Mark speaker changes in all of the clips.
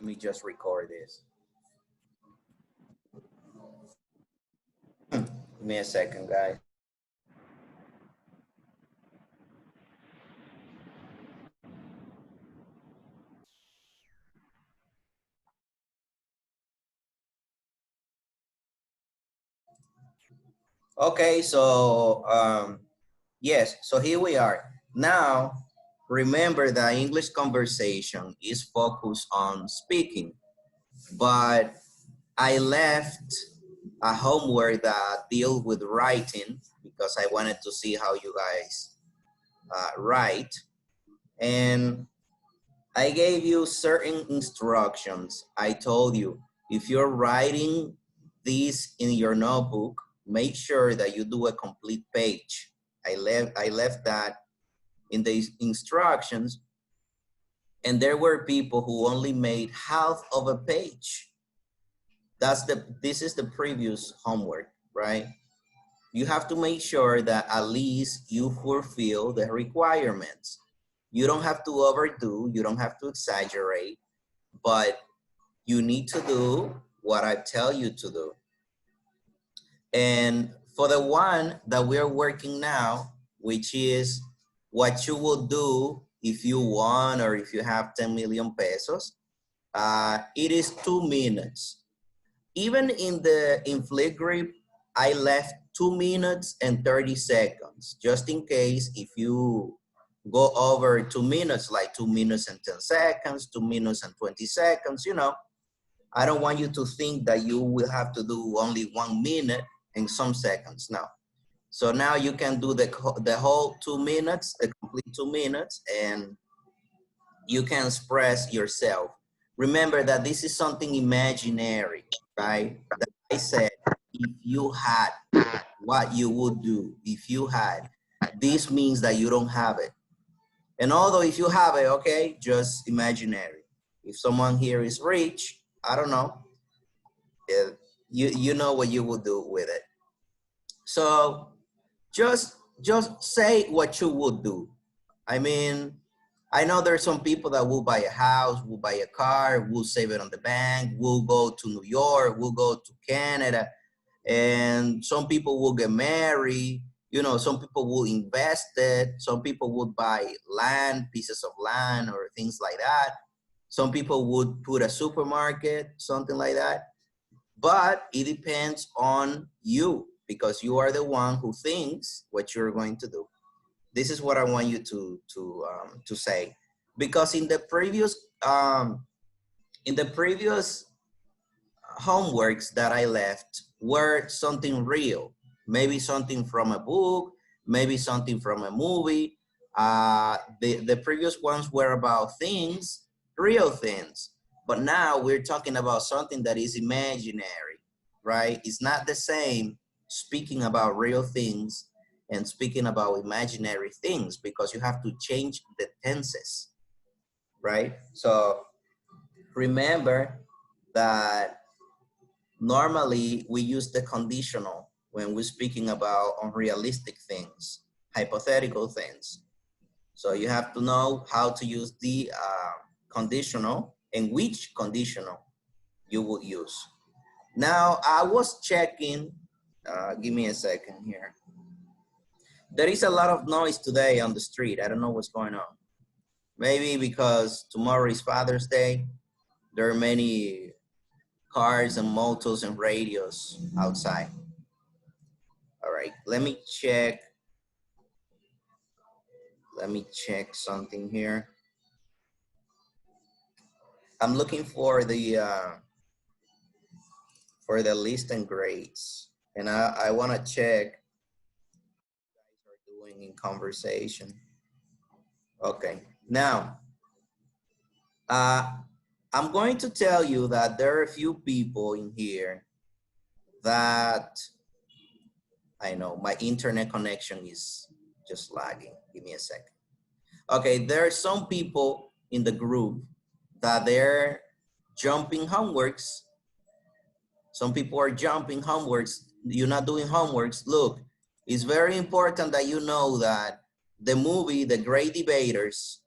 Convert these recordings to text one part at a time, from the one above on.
Speaker 1: Let me just record this. Give me a second, guys. Okay, so yes, so here we are. Now, remember that English conversation is focused on speaking, but I left a homework that deals with writing because I wanted to see how you guys write. And I gave you certain instructions. I told you, if you're writing this in your notebook, make sure that you do a complete page. I left that in the instructions, and there were people who only made half of a page. This is the previous homework, right? You have to make sure that at least you fulfill the requirements. You don't have to overdo, you don't have to exaggerate, but you need to do what I tell you to do. And for the one that we're working now, which is what you will do if you won or if you have 10 million pesos, it is 2 minutes. Even in the Flipgrid, I left 2 minutes and 30 seconds, just in case if you go over 2 minutes, like 2 minutes and 10 seconds, 2 minutes and 20 seconds, you know, I don't want you to think that you will have to do only 1 minute and some seconds. No. So now you can do the whole 2 minutes, the complete 2 minutes, and you can express yourself. Remember that this is something imaginary, right? That I said, if you had what you would do, if you had, this means that you don't have it. And although if you have it, okay, just imaginary. If someone here is rich, I don't know, you know what you would do with it. So just say what you would do. I mean, I know there's some people that will buy a house, will buy a car, will save it on the bank, will go to New York, will go to Canada, and some people will get married. You know, some people will invest it. Some people would buy land, pieces of land or things like that. Some people would put a supermarket, something like that. But it depends on you because you are the one who thinks what you're going to do. This is what I want you to say, because in the previous homeworks that I left were something real, maybe something from a book, maybe something from a movie. The previous ones were about things, real things, but now we're talking about something that is imaginary, right? It's not the same speaking about real things and speaking about imaginary things because you have to change the tenses, right? So remember that normally we use the conditional when we're speaking about unrealistic things, hypothetical things. So you have to know how to use the conditional and which conditional you would use. Now I was checking, give me a second here. There is a lot of noise today on the street. I don't know what's going on. Maybe because tomorrow is Father's Day. There are many cars and motors and radios outside. All right, let me check. Let me check something here. I'm looking for the list and grades, and I want to check what you guys are doing in conversation. Okay, now I'm going to tell you that there are a few people in here that I know my internet connection is just lagging. Give me a second. Okay, there are some people in the group that they're jumping homeworks. Some people are jumping homeworks. You're not doing homeworks. Look, it's very important that you know that the movie, The Great Debaters,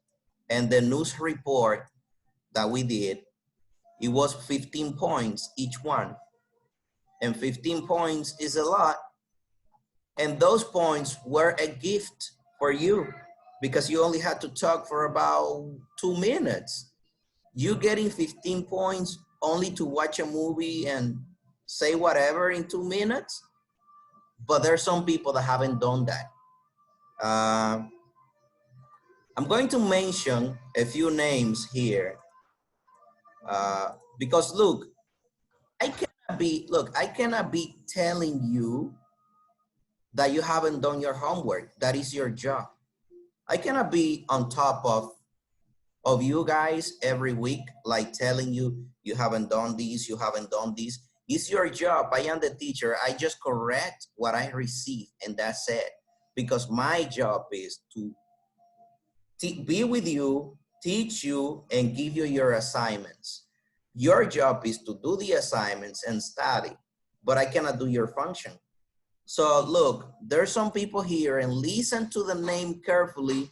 Speaker 1: and the news report that we did, It was 15 points each one. And 15 points is a lot. And those points were a gift for you because you only had to talk for about 2 minutes. You getting 15 points only to watch a movie and say whatever in 2 minutes. But there's some people that haven't done that. I'm going to mention a few names here because look, I cannot be telling you that you haven't done your homework. That is your job. I cannot be on top of you guys every week, like telling you, you haven't done this, you haven't done this. It's your job. I am the teacher. I just correct what I receive, and that's it. Because my job is to be with you, teach you, and give you your assignments. Your job is to do the assignments and study, but I cannot do your function. So look, there's some people here, and listen to the name carefully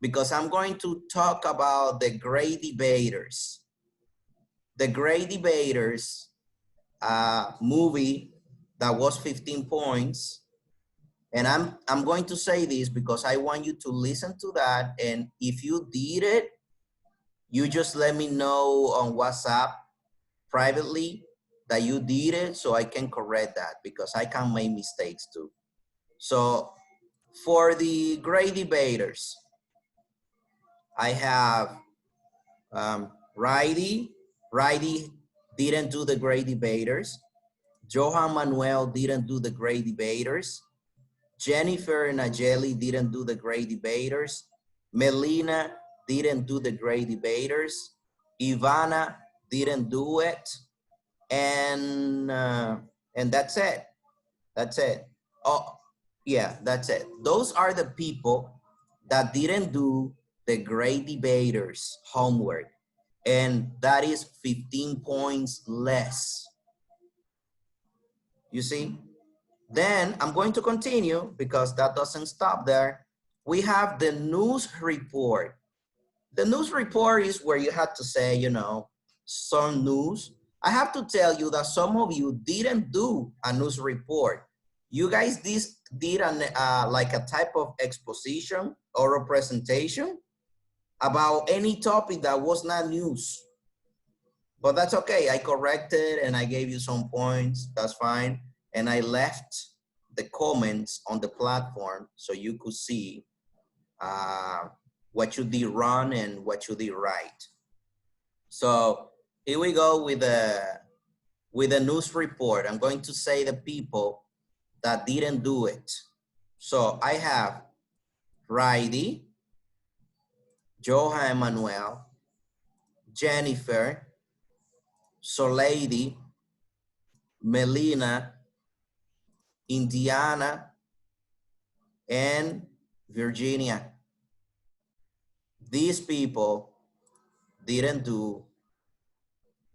Speaker 1: because I'm going to talk about the Great Debaters. The Great Debaters movie that was 15 points. And I'm going to say this because I want you to listen to that. And if you did it, you just let me know on WhatsApp privately that you did it so I can correct that because I can make mistakes too. So for the Great Debaters, I have Righty. Righty didn't do the Great Debaters. Johan Manuel didn't do the Great Debaters. Jennifer Najeli didn't do the Great Debaters. Melina didn't do the Great Debaters. Ivana didn't do it. And that's it. That's it. Oh, yeah, that's it. Those are the people that didn't do the Great Debaters homework. And that is 15 points less. You see? Then I'm going to continue because that doesn't stop there. We have the news report. The news report is where you have to say, you know, some news. I have to tell you that some of you didn't do a news report. You guys did like a type of exposition or a presentation about any topic that was not news. But that's okay. I corrected and I gave you some points. That's fine. And I left the comments on the platform so you could see what you did wrong and what you did right. So here we go with the news report. I'm going to say the people that didn't do it. So I have Righty, Johan Manuel, Jennifer, Soleidi, Melina, Indiana, and Virginia. These people didn't do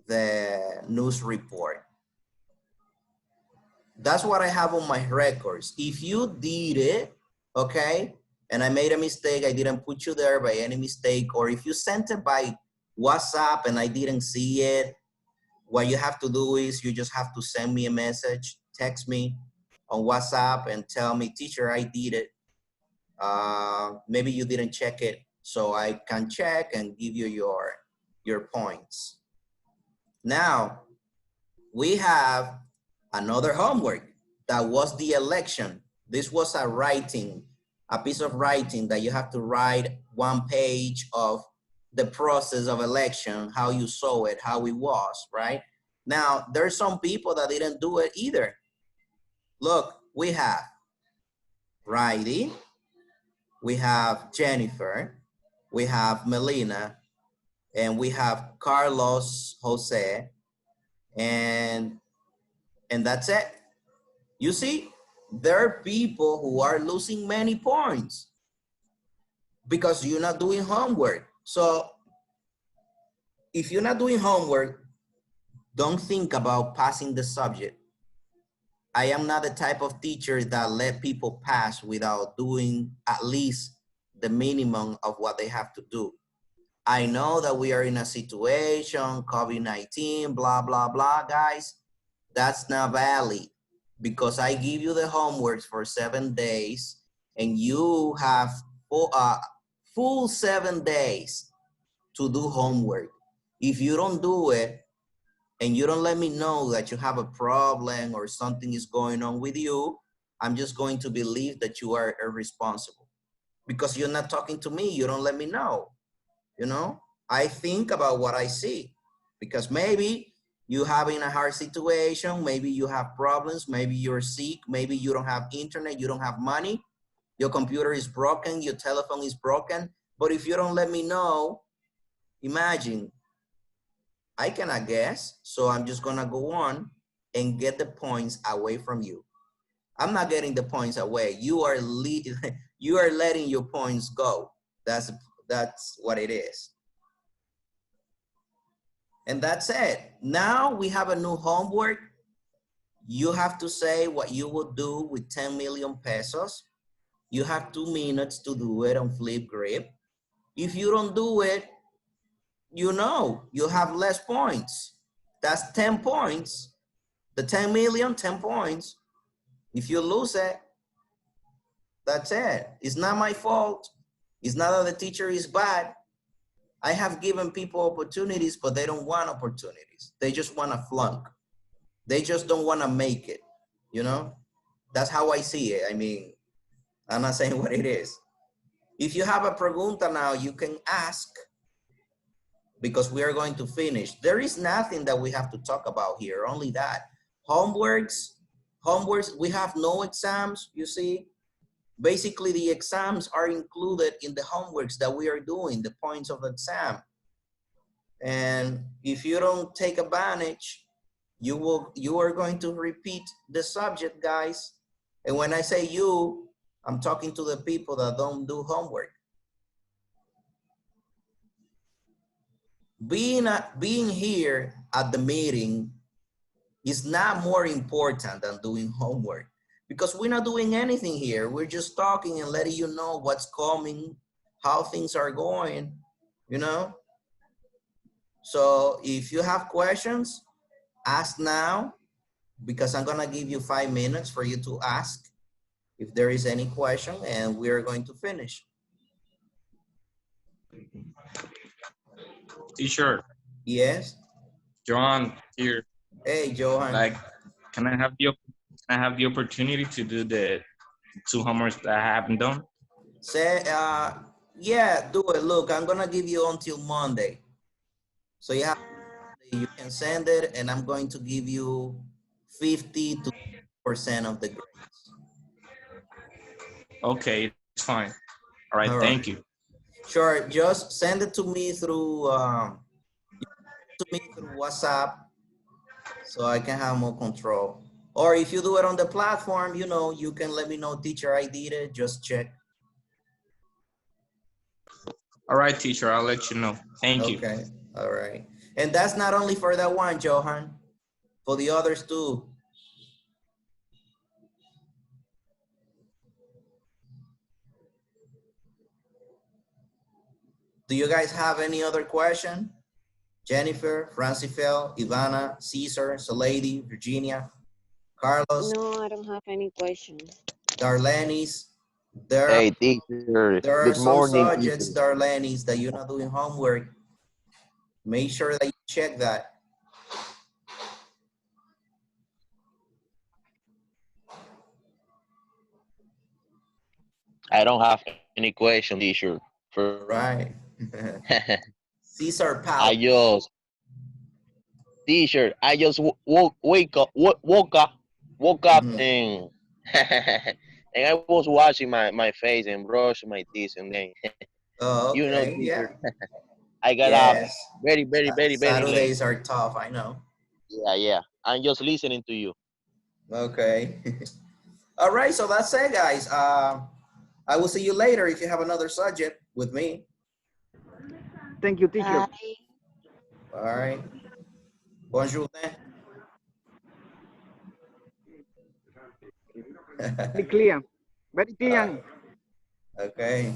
Speaker 1: the news report. That's what I have on my records. If you did it, okay, and I made a mistake, I didn't put you there by any mistake, or if you sent it by WhatsApp and I didn't see it, what you have to do is you just have to send me a message, text me on WhatsApp and tell me, teacher, I did it. Maybe you didn't check it, so I can check and give you your points. Now, we have another homework that was the election. This was a piece of writing that you have to write 1 page of the process of election, how you saw it, how it was, right? Now, there's some people that didn't do it either. Look, we have Righty, we have Jennifer, we have Melina, and we have Carlos Jose, and that's it. You see, there are people who are losing many points because you're not doing homework. So if you're not doing homework, don't think about passing the subject. I am not the type of teacher that let people pass without doing at least the minimum of what they have to do. I know that we are in a situation, COVID-19, blah, blah, blah, guys. That's not valid because I give you the homework for 7 days and you have full 7 days to do homework. If you don't do it and you don't let me know that you have a problem or something is going on with you, I'm just going to believe that you are irresponsible because you're not talking to me. You don't let me know. You know, I think about what I see because maybe you having a hard situation, maybe you have problems, maybe you're sick, maybe you don't have internet, you don't have money, your computer is broken, your telephone is broken. But if you don't let me know, imagine, I cannot guess. So I'm just gonna go on and get the points away from you. I'm not getting the points away. You are you are letting your points go. That's what it is. And that's it. Now we have a new homework. You have to say what you would do with 10 million pesos. You have 2 minutes to do it on Flipgrid. If you don't do it, you know, you have less points. That's 10 points. The 10 million, 10 points. If you lose it, that's it. It's not my fault. It's not that the teacher is bad. I have given people opportunities, but they don't want opportunities. They just want to flunk. They just don't want to make it, you know? That's how I see it. I mean, I'm not saying what it is. If you have a pregunta now, you can ask because we are going to finish. There is nothing that we have to talk about here, only that. Homeworks, we have no exams, you see? Basically, the exams are included in the homeworks that we are doing, the points of the exam. And if you don't take advantage, you are going to repeat the subject, guys. And when I say you, I'm talking to the people that don't do homework. Being here at the meeting is not more important than doing homework because we're not doing anything here. We're just talking and letting you know what's coming, how things are going, you know? So if you have questions, ask now because I'm gonna give you 5 minutes for you to ask if there is any question and we are going to finish.
Speaker 2: Teacher.
Speaker 1: Yes.
Speaker 2: Johan here.
Speaker 1: Hey, Johan.
Speaker 2: Like, can I have the opportunity to do the 2 homeworks that I haven't done?
Speaker 1: Say, yeah, do it. Look, I'm gonna give you until Monday. So you can send it and I'm going to give you 50 to 50% of the grades.
Speaker 2: Okay, it's fine. All right, thank you.
Speaker 1: Sure, just send it to me through WhatsApp so I can have more control. Or if you do it on the platform, you know, you can let me know, teacher, I did it, just check.
Speaker 2: All right, teacher, I'll let you know. Thank you.
Speaker 1: Okay, all right. And that's not only for that one, Johan, for the others too. Do you guys have any other question? Jennifer, Francifel, Ivana, Caesar, Salady, Virginia, Carlos.
Speaker 3: No, I don't have any questions.
Speaker 1: Darlenis.
Speaker 4: Hey, teacher.
Speaker 1: There are
Speaker 4: Good
Speaker 1: some
Speaker 4: morning,
Speaker 1: subjects,
Speaker 4: teacher.
Speaker 1: Darlenis, that you're not doing homework. Make sure that you check that.
Speaker 4: I don't have any question, teacher.
Speaker 1: All right. Caesar Pal.
Speaker 4: I just woke up and and I was washing my face and brushing my teeth and then
Speaker 1: Oh,
Speaker 4: you know,
Speaker 1: okay,
Speaker 4: teacher,
Speaker 1: yeah.
Speaker 4: I got up
Speaker 1: Yes.
Speaker 4: very late.
Speaker 1: Saturdays are tough, I know.
Speaker 4: Yeah. I'm just listening to you.
Speaker 1: Okay. All right, so that's it, guys. I will see you later if you have another subject with me.
Speaker 5: Thank you, teacher.
Speaker 3: Bye.
Speaker 1: All right. Bonjour.
Speaker 5: Very clear. Very clear.
Speaker 1: Okay.